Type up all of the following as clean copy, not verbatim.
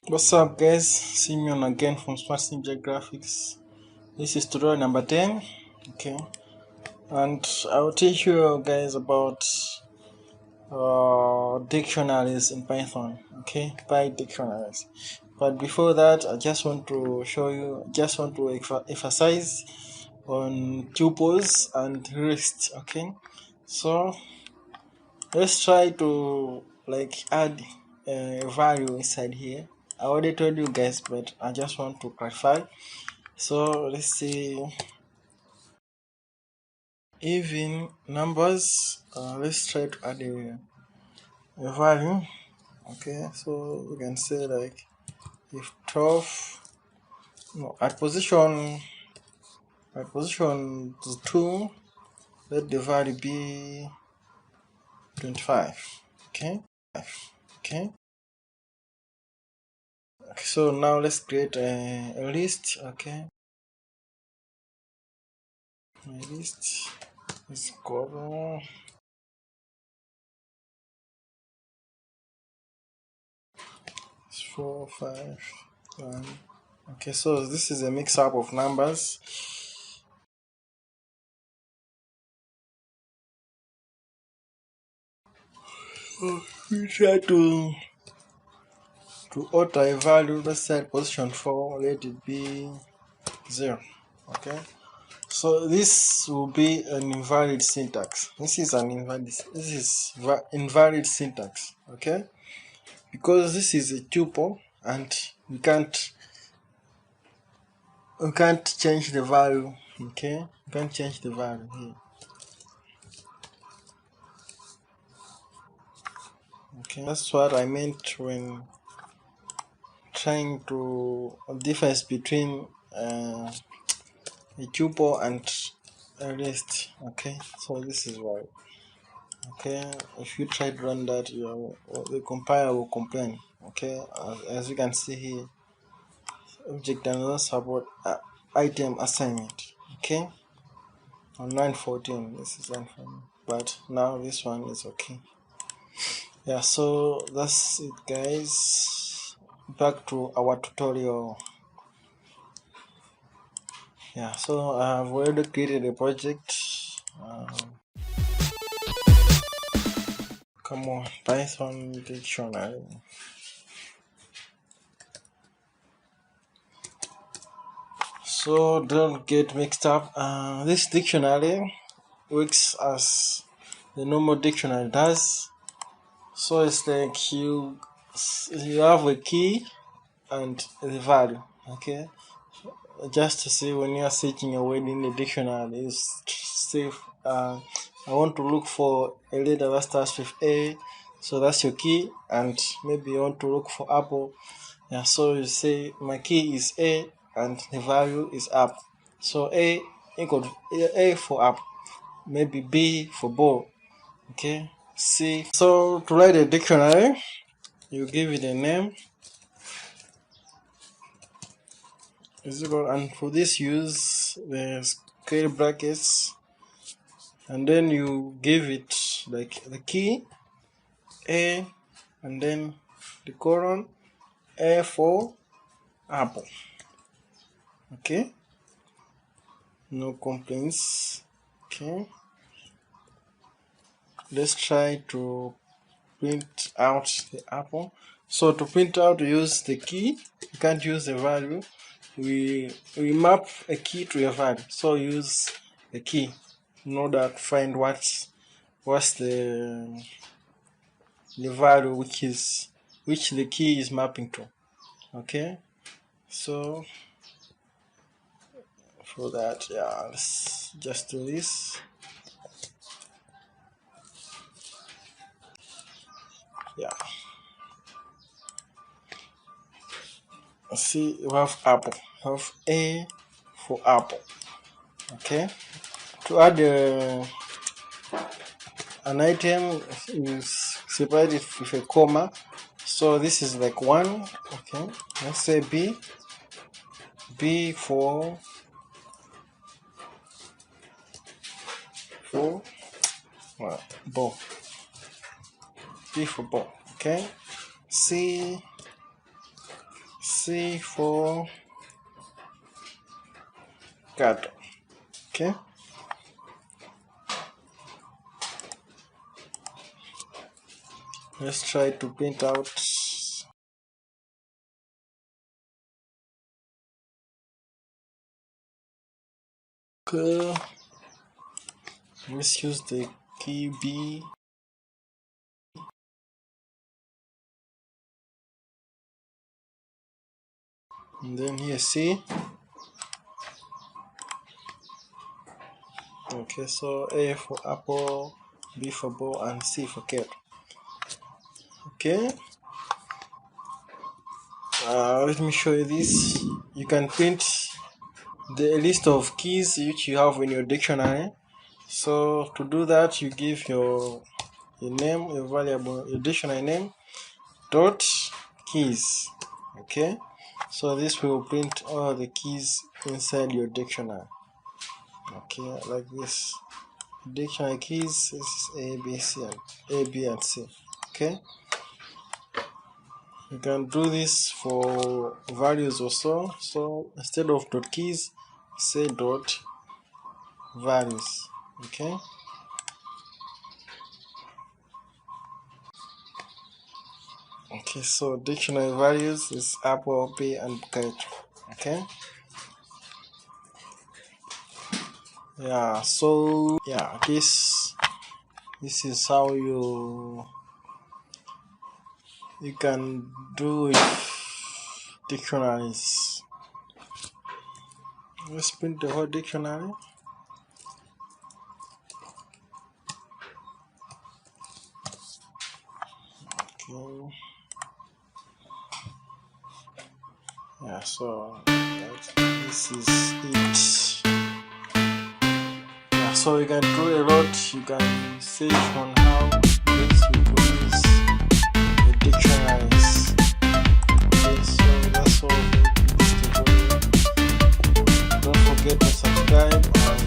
What's up, guys? Simeon again from SmartSimj Graphics. This is tutorial number 10. Okay, and I'll teach you guys about dictionaries in Python. Okay, dictionaries. But before that, I just want to emphasize on tuples and lists. Okay, so let's try to add a value inside here. I already told you guys, but I just want to clarify. So let's see, even numbers. Let's try to add a value. Okay, so we can say like if 12, no, at position 2, let the value be 25. Okay. So now let's create a list. Okay, my list is called 4, 5, 1. Okay, so this is a mix up of numbers. We try to alter a value. Let's say position 4, let it be 0. Okay, so this will be an invalid syntax. This is invalid syntax. Okay, because this is a tuple and we can't change the value. Okay, we can't change the value here. Okay, that's what I meant when trying to difference between a tuple and a list. Okay, so this is why. Okay, if you try to run that, the compiler will complain. Okay, as you can see here, object does not support item assignment. Okay, on line 14, this is line 14, but now this one is okay. Yeah, so that's it, guys. Back to our tutorial. Yeah, so I've already created a project. Come on, Python dictionary. So don't get mixed up. This dictionary works as the normal dictionary does. So it's like you have a key and the value. Okay, just to see when you are searching a word in the dictionary, is safe. I want to look for a letter that starts with A, so that's your key, and maybe you want to look for apple. Yeah, so you say my key is A and the value is up. So A equal A for up, maybe B for ball. Okay, C. So to write a dictionary, you give it a name. And for this use the square brackets, and then you give it like the key A and then the colon A for apple. Okay, no complaints. Okay, let's try to print out the apple. So to print out, use the key. You can't use the value. We map a key to a value, so use the key in order to find what's the value which the key is mapping to. Okay, so for that, yeah, let's just do this. Yeah, see, we have apple, we have A for apple. Okay, to add an item is separated with a comma, so this is like 1. Okay, let's say B for ball, B for ball. Okay, C C for cat. Okay. Let's try to print out. Okay. Let's use the key B. And then here C. Okay, so A for apple, B for ball, and C for cat. Okay. Let me show you this. You can print the list of keys which you have in your dictionary. So to do that, you give your name, your variable, your dictionary name, dot keys. Okay, so this will print all the keys inside your dictionary. Okay, like this. Dictionary keys is A, B, and C. Okay, you can do this for values also. So instead of dot keys, say dot values. Okay. Okay, so dictionary values is apple, B, and cat. Okay. Yeah. So yeah, this is how you can do with dictionaries. Let's print the whole dictionary. Okay. Yeah, so this is it. Yeah, so you can do a lot. You can save on how best we produce the dictionaries. Okay, so that's all for this tutorial. Don't forget to subscribe and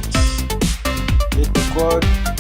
hit the code.